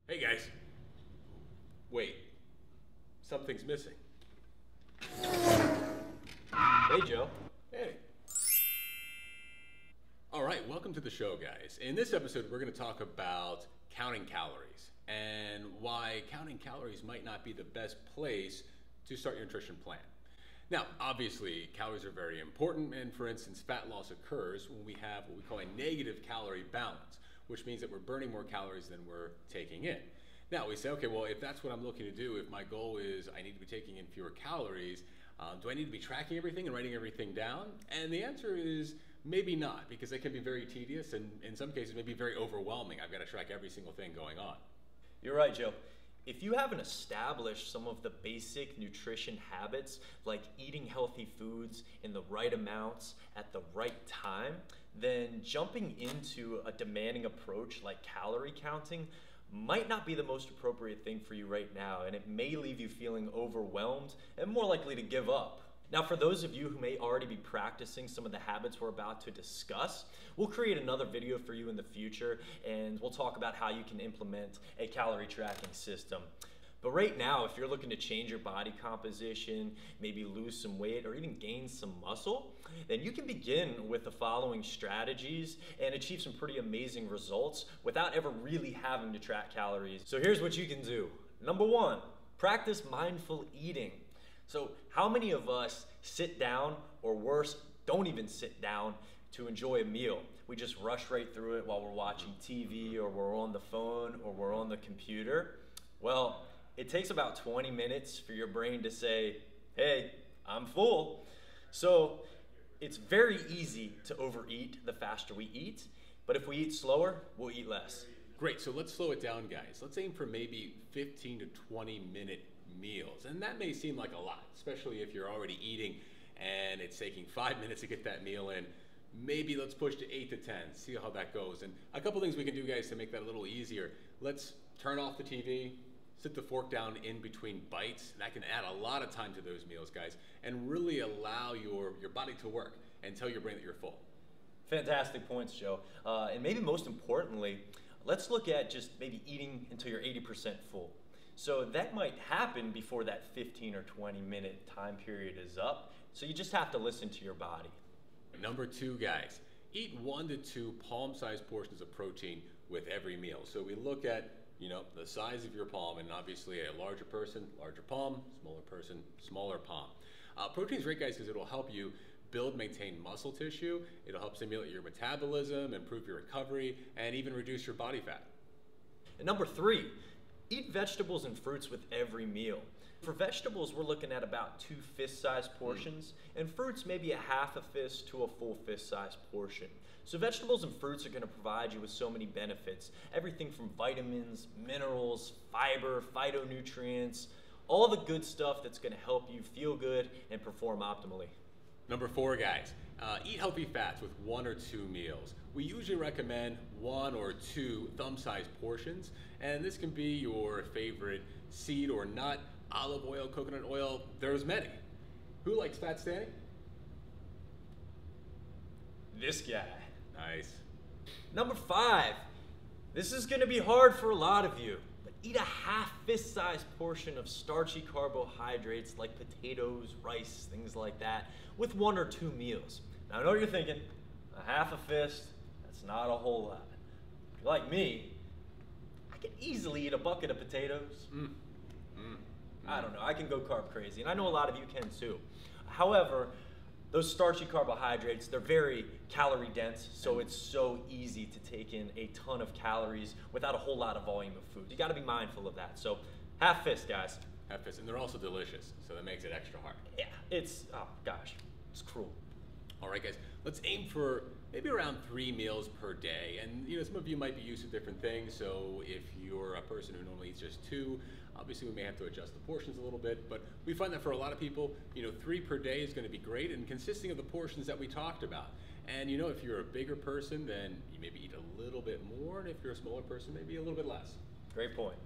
Hey guys. Wait, something's missing. Hey, Joe. Hey. All right, welcome to the show, guys. In this episode, we're going to talk about counting calories and why counting calories might not be the best place to start your nutrition plan. Now, obviously, calories are very important, and for instance, fat loss occurs when we have what we call a negative calorie balance, which means that we're burning more calories than we're taking in. Now, we say, okay, well, if that's what I'm looking to do, if my goal is I need to be taking in fewer calories, do I need to be tracking everything and writing everything down? And the answer is maybe not, because it can be very tedious and in some cases maybe very overwhelming. I've got to track every single thing going on. You're right, Joe. If you haven't established some of the basic nutrition habits, like eating healthy foods in the right amounts at the right time, then jumping into a demanding approach like calorie counting might not be the most appropriate thing for you right now, and it may leave you feeling overwhelmed and more likely to give up. Now, for those of you who may already be practicing some of the habits we're about to discuss, we'll create another video for you in the future, and we'll talk about how you can implement a calorie tracking system. But right now, if you're looking to change your body composition, maybe lose some weight, or even gain some muscle, then you can begin with the following strategies and achieve some pretty amazing results without ever really having to track calories. So here's what you can do. Number one, practice mindful eating. So how many of us sit down, or worse, don't even sit down to enjoy a meal? We just rush right through it while we're watching TV, or we're on the phone, or we're on the computer. Well, it takes about 20 minutes for your brain to say, hey, I'm full. So it's very easy to overeat the faster we eat, but if we eat slower, we'll eat less. Great, so let's slow it down, guys. Let's aim for maybe 15 to 20 minute meals. And that may seem like a lot, especially if you're already eating and it's taking 5 minutes to get that meal in. Maybe let's push to 8 to 10, see how that goes. And a couple things we can do, guys, to make that a little easier. Let's turn off the TV, sit the fork down in between bites. That can add a lot of time to those meals, guys, and really allow your body to work and tell your brain that you're full. Fantastic points, Joe. And maybe most importantly, let's look at just maybe eating until you're 80% full. So that might happen before that 15 or 20 minute time period is up. So you just have to listen to your body. Number two, guys, eat 1 to 2 palm-sized portions of protein with every meal. So we look at, the size of your palm, and obviously a larger person, larger palm, smaller person, smaller palm. Protein is great, guys, because it'll help you build, maintain muscle tissue. It'll help stimulate your metabolism, improve your recovery, and even reduce your body fat. And number three, eat vegetables and fruits with every meal. For vegetables, we're looking at about 2 fist-sized portions, and fruits maybe a half a fist to a full fist-sized portion. So vegetables and fruits are going to provide you with so many benefits. Everything from vitamins, minerals, fiber, phytonutrients, all the good stuff that's going to help you feel good and perform optimally. Number four, guys, eat healthy fats with 1 or 2 meals. We usually recommend 1 or 2 thumb-sized portions, and this can be your favorite seed or nut, olive oil, coconut oil. There's many. Who likes fat, Stanny? This guy. Nice. Number 5, this is going to be hard for a lot of you, but eat a half fist-sized portion of starchy carbohydrates like potatoes, rice, things like that, with 1 or 2 meals. Now I know what you're thinking, a half a fist, that's not a whole lot. If you're like me, I can easily eat a bucket of potatoes. I don't know, I can go carb crazy, and I know a lot of you can too. However, those starchy carbohydrates, they're very calorie dense, so it's so easy to take in a ton of calories without a whole lot of volume of food. You gotta be mindful of that. So half fist, guys. Half fist, and they're also delicious, so that makes it extra hard. Yeah, it's, oh gosh, it's cruel. All right, guys, let's aim for maybe around 3 meals per day. And some of you might be used to different things. So if you're a person who normally eats just 2, obviously we may have to adjust the portions a little bit. But we find that for a lot of people, 3 per day is going to be great, and consisting of the portions that we talked about. And if you're a bigger person, then you maybe eat a little bit more, and if you're a smaller person, maybe a little bit less. Great point.